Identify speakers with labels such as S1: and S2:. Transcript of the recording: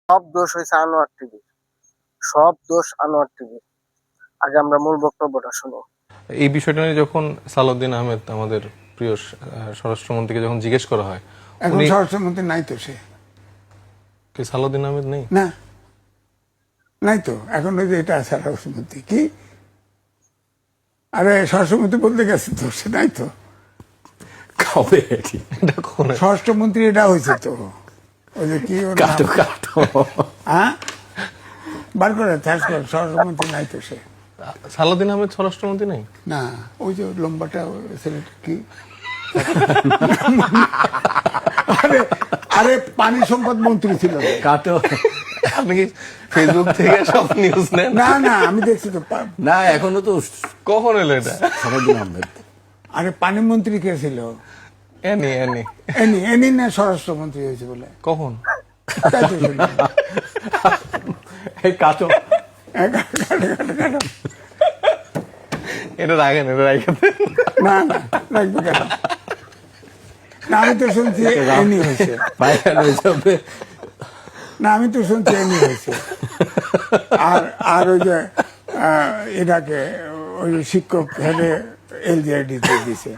S1: সব দোষ হয়েছে আনোয়ার টিভি, সব দোষ আনোয়ার টিভি। আগে আমরা মূল বক্তব্যটা শুনি।
S2: এই বিষয়টা নিয়ে যখন সালাউদ্দিন আহমেদ আমাদের প্রিয় স্বরাষ্ট্রমন্ত্রীকে যখন জিজ্ঞেস করা হয়,
S3: এখন স্বরাষ্ট্রমন্ত্রী নাই তো, সে
S2: কি সালাউদ্দিন আহমেদ নেই?
S3: না, নাই তো এখন। ওই যে এটা স্বরাষ্ট্রমন্ত্রী কি, আরে স্বরাষ্ট্রমন্ত্রী বলতে গেছে তো, সে নাই তো।
S4: কবে
S2: এটা কখন?
S3: স্বরাষ্ট্রমন্ত্রী এটা হয়েছে তো, ওই যে কি ওর নাম?
S4: কাটো কাটো
S3: হ্যাঁ, বার করে চার্জ করে, স্বরাষ্ট্রমন্ত্রী নাই তো সে।
S2: সালাউদ্দিন আহমেদ স্বরাষ্ট্রমন্ত্রী নেই?
S3: না, ওই যে লম্বাটা ছেলেটা কি, আরে আরে পানি সম্পদ মন্ত্রী ছিল।
S4: কাটো
S2: আপনি কি ফেসবুক থেকে সব নিউজ নেন?
S3: না না, আমি দেখছি তো।
S4: না, এখনো তো
S2: কখন এলো এটা?
S4: সালাউদ্দিন আহমেদ।
S3: আরে পানি মন্ত্রী কে ছিল?
S2: এনি এনি
S3: এনি এনি না স্বরাষ্ট্রমন্ত্রী হয়েছে বলে?
S2: কখন?
S3: তাই তো শুনলাম।
S4: এই কাটো
S2: এটা রাখেন, এটা রাখেন।
S3: না না, রাখবে কেন? না, আমি তো শুনছি এনি হয়েছে।
S4: ভাইরাল হয়ে যাবে।
S3: না, আমি তো শুনছি এনি হয়েছে। আর আর ওই যে এটাকে ওই শিক্ষক হেডে LGID দিছে।